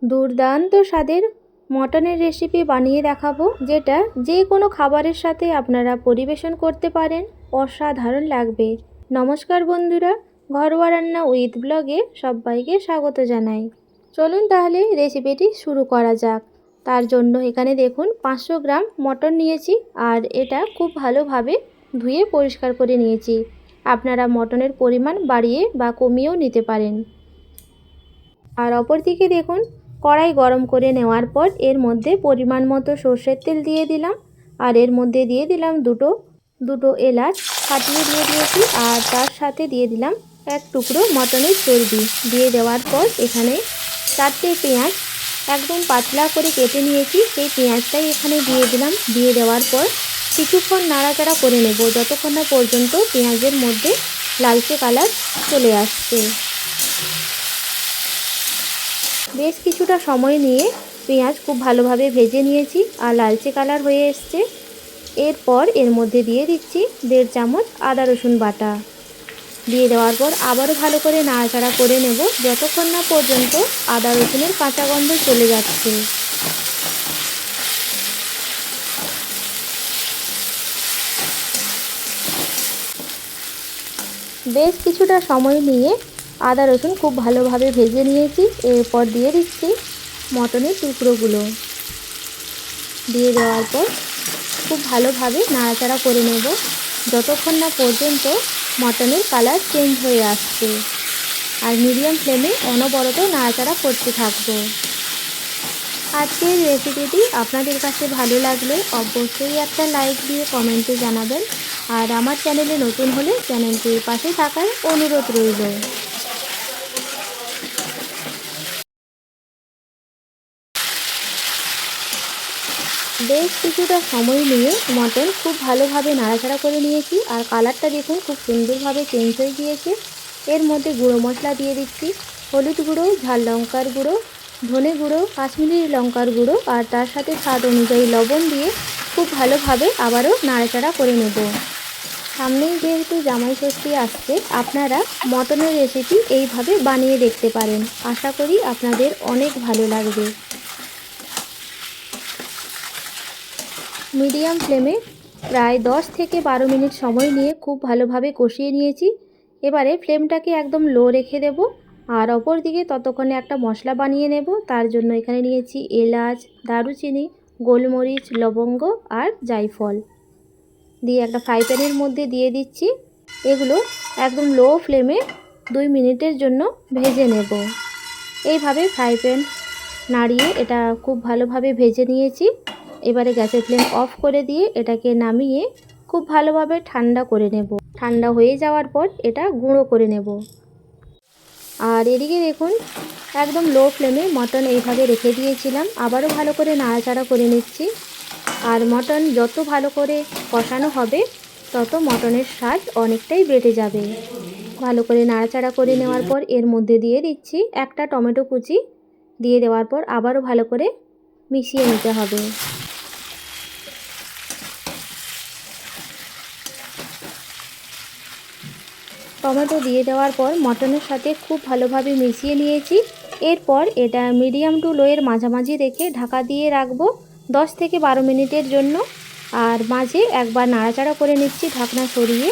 দুর্দান্ত স্বাদের মটনের রেসিপি বানিয়ে দেখাবো, যেটা যে কোনো খাবারের সাথে আপনারা পরিবেশন করতে পারেন। অসাধারণ লাগবে। নমস্কার বন্ধুরা, ঘরোয়া রান্না উইথ ব্লগে সবাইকে স্বাগত জানাই। চলুন তাহলে রেসিপিটি শুরু করা যাক। তার জন্য এখানে দেখুন 500 গ্রাম মটন নিয়েছি, আর এটা খুব ভালোভাবে ধুয়ে পরিষ্কার করে নিয়েছি। আপনারা মটনের পরিমাণ বাড়িয়ে বা কমিয়েও নিতে পারেন। আর অপরদিকে দেখুন, কড়াই গরম করে নেওয়ার পর এর মধ্যে পরিমাণ মতো সর্ষের তেল দিয়ে দিলাম, আর এর মধ্যে দিয়ে দিলাম দুটো এলাচ ফাটিয়ে দিয়ে দিয়েছি, আর তার সাথে দিয়ে দিলাম এক টুকরো মটনের চর্বি। দিয়ে দেওয়ার পর এখানে 4টে পেঁয়াজ একদম পাতলা করে কেটে নিয়েছি, সেই পেঁয়াজটাই এখানে দিয়ে দিলাম। দিয়ে দেওয়ার পর কিছুক্ষণ নাড়াচাড়া করে নেব, যতক্ষণ না পর্যন্ত পেঁয়াজের মধ্যে লালচে কালার চলে আসছে। বেশ কিছুটা সময় নিয়ে পেঁয়াজ খুব ভালোভাবে ভেজে নিয়েছি, আর লালচে কালার হয়ে এসছে। এরপর এর মধ্যে দিয়ে দিচ্ছি 1.5 চামচ আদা রসুন বাটা। দিয়ে দেওয়ার পর আবারও ভালো করে নাড়াচাড়া করে নেব, যতক্ষণ না পর্যন্ত আদা রসুনের কাঁচা গন্ধ চলে যাচ্ছে। বেশ কিছুটা সময় নিয়ে আদা রসুন খুব ভালোভাবে ভেজে নিয়েছি। এরপর দিয়ে দিচ্ছি মটনের টুকরোগুলো। দিয়ে দেওয়ার পর খুব ভালোভাবে নাড়াচাড়া করে নেব, যতক্ষণ না পর্যন্ত মটনের কালার চেঞ্জ হয়ে আসছে। আর মিডিয়াম ফ্লেমে অনবরত নাড়াচাড়া করতে থাকবো। আজকের রেসিপিটি আপনাদের কাছে ভালো লাগলে অবশ্যই একটা লাইক দিয়ে কমেন্টে জানাবেন, আর আমার চ্যানেলে নতুন হলে চ্যানেলটির পাশে থাকার অনুরোধ রইল। বেশ কিছুটা সময় নিয়ে মটন খুব ভালোভাবে নাড়াচাড়া করে নিয়েছি, আর কালারটা দেখুন খুব সুন্দরভাবে চেঞ্জ হয়ে গিয়েছে। এর মধ্যে গুঁড়ো মশলা দিয়ে দিচ্ছি, হলুদ গুঁড়ো, ঝাল লঙ্কার গুঁড়ো, ধনে গুঁড়ো, কাশ্মীরি লঙ্কার গুঁড়ো, আর তার সাথে স্বাদ অনুযায়ী লবণ দিয়ে খুব ভালোভাবে আবারও নাড়াচাড়া করে নেব। সামনেই যেহেতু জামাই ষষ্ঠী আসছে, আপনারা মটনের রেসিপি এইভাবে বানিয়ে দেখতে পারেন। আশা করি আপনাদের অনেক ভালো লাগবে। মিডিয়াম ফ্লেমে প্রায় 10 থেকে 12 মিনিট সময় নিয়ে খুব ভালোভাবে কষিয়ে নিয়েছি। এবারে ফ্লেমটাকে একদম লো রেখে দেব, আর অপর দিকে ততক্ষণে একটা মশলা বানিয়ে নেব। তার জন্য এখানে নিয়েছি এলাচ, দারুচিনি, গোলমরিচ, লবঙ্গ আর জায়ফল। দিয়ে একটা ফ্রাই প্যানের মধ্যে দিয়ে দিচ্ছি। এগুলো একদম লো ফ্লেমে 2 মিনিটের জন্য ভেজে নেব। এইভাবে ফ্রাই প্যান নাড়িয়ে এটা খুব ভালোভাবে ভেজে নিয়েছি। এবারে গ্যাসের ফ্লেম অফ করে দিয়ে এটাকে নামিয়ে খুব ভালোভাবে ঠান্ডা করে নেব। ঠান্ডা হয়ে যাওয়ার পর এটা গুঁড়ো করে নেব। আর এদিকে দেখুন, একদম লো ফ্লেমে মটন এইভাবে রেখে দিয়েছিলাম, আবারও ভালো করে নাড়াচাড়া করে নিচ্ছি। আর মটন যত ভালো করে কষানো হবে, তত মটনের স্বাদ অনেকটাই বেড়ে যাবে। ভালো করে নাড়াচাড়া করে নেওয়ার পর এর মধ্যে দিয়ে দিচ্ছি একটা টমেটো কুচি। দিয়ে দেওয়ার পর আবারও ভালো করে মিশিয়ে নিতে হবে। টমেটো দিয়ে দেওয়ার পর মটনের সাথে খুব ভালোভাবে মিশিয়ে নিয়েছি। এরপর এটা মিডিয়াম টু লোয়ের মাঝামাঝি রেখে ঢাকা দিয়ে রাখবো 10 থেকে 12 মিনিটের জন্য। আর মাঝে একবার নাড়াচাড়া করে নিচ্ছি ঢাকনা সরিয়ে।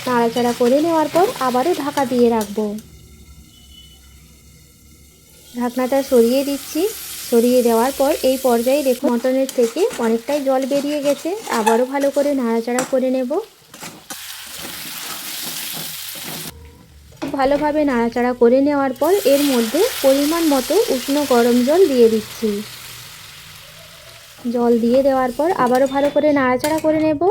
নাড়াচাড়া করে নেওয়ার পর আবারও ঢাকা দিয়ে রাখবো। ঢাকনাটা সরিয়ে দিচ্ছি। সরিয়ে দেওয়ার পর এই পর্যায়ে দেখুন মটনের থেকে অনেকটাই জল বেরিয়ে গেছে। আবারও ভালো করে নাড়াচাড়া করে নেব। ভালোভাবে নাড়াচাড়া করে নেওয়ার পর এর মধ্যে পরিমাণ মতো উষ্ণ গরম জল দিয়ে দিচ্ছি। জল দিয়ে দেওয়ার পর আবারও ভালো করে নাড়াচাড়া করে নেব।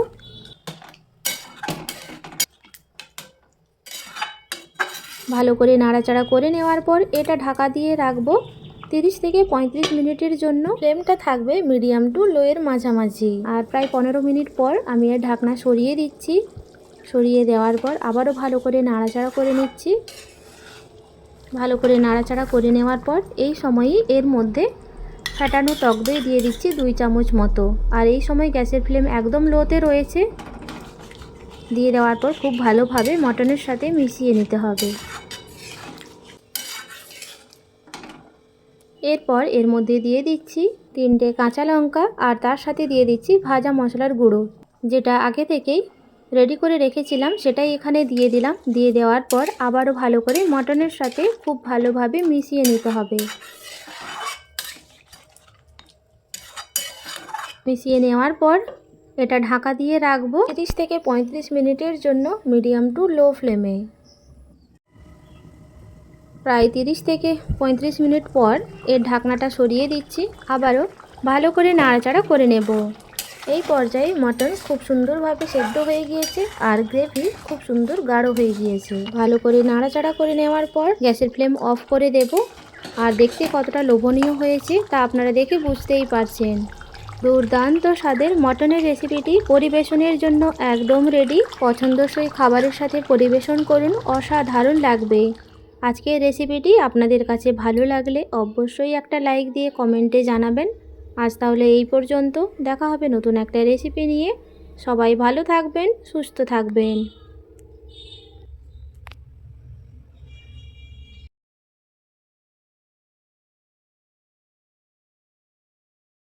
ভালো করে নাড়াচাড়া করে নেওয়ার পর এটা ঢাকা দিয়ে রাখবো 30 থেকে 35 মিনিটের জন্য। ফ্লেমটা থাকবে মিডিয়াম টু লোয়ের মাঝামাঝি। আর প্রায় 15 মিনিট পর আমি এর ঢাকনা সরিয়ে দিচ্ছি। সরিয়ে দেওয়ার পর আবারও ভালো করে নাড়াচাড়া করে নিচ্ছি। ভালো করে নাড়াচাড়া করে নেওয়ার পর এই সময়ই এর মধ্যে ফ্যাটানো টক দই দিয়ে দিচ্ছি 2 চামচ মতো। আর এই সময় গ্যাসের ফ্লেম একদম লোতে রয়েছে। দিয়ে দেওয়ার পর খুব ভালোভাবে মটনের সাথে মিশিয়ে নিতে হবে। এরপর এর মধ্যে দিয়ে দিচ্ছি 3টে কাঁচা লঙ্কা আর তার সাথে দিয়ে দিচ্ছি ভাজা মশলার গুঁড়ো, যেটা আগে থেকেই রেডি করে রেখেছিলাম সেটাই এখানে দিয়ে দিলাম। দিয়ে দেওয়ার পর আবারও ভালো করে মটনের সাথে খুব ভালোভাবে মিশিয়ে নিতে হবে। মিশিয়ে নেওয়ার পর এটা ঢাকা দিয়ে রাখবো 30 থেকে 35 মিনিটের জন্য মিডিয়াম টু লো ফ্লেমে। প্রায় 30 থেকে 35 মিনিট পর এর ঢাকনাটা সরিয়ে দিচ্ছি, আবারও ভালো করে নাড়াচাড়া করে নেব। এই পর্যায়ে মটন খুব সুন্দরভাবে সেদ্ধ হয়ে গিয়েছে আর গ্রেভি খুব সুন্দর গাঢ় হয়ে গিয়েছে। ভালো করে নাড়াচাড়া করে নেওয়ার পর গ্যাসের ফ্লেম অফ করে দেব। আর দেখতে কতটা লোভনীয় হয়েছে তা আপনারা দেখে বুঝতেই পারছেন। দুর্দান্ত স্বাদের মটনের রেসিপিটি পরিবেশনের জন্য একদম রেডি। পছন্দসই খাবারের সাথে পরিবেশন করুন, অসাধারণ লাগবে। আজকের রেসিপিটি আপনাদের কাছে ভালো লাগলে অবশ্যই একটা লাইক দিয়ে কমেন্টে জানাবেন। আজ তাহলে এই পর্যন্ত, দেখা হবে নতুন একটা রেসিপি নিয়ে। সবাই ভালো থাকবেন, সুস্থ থাকবেন।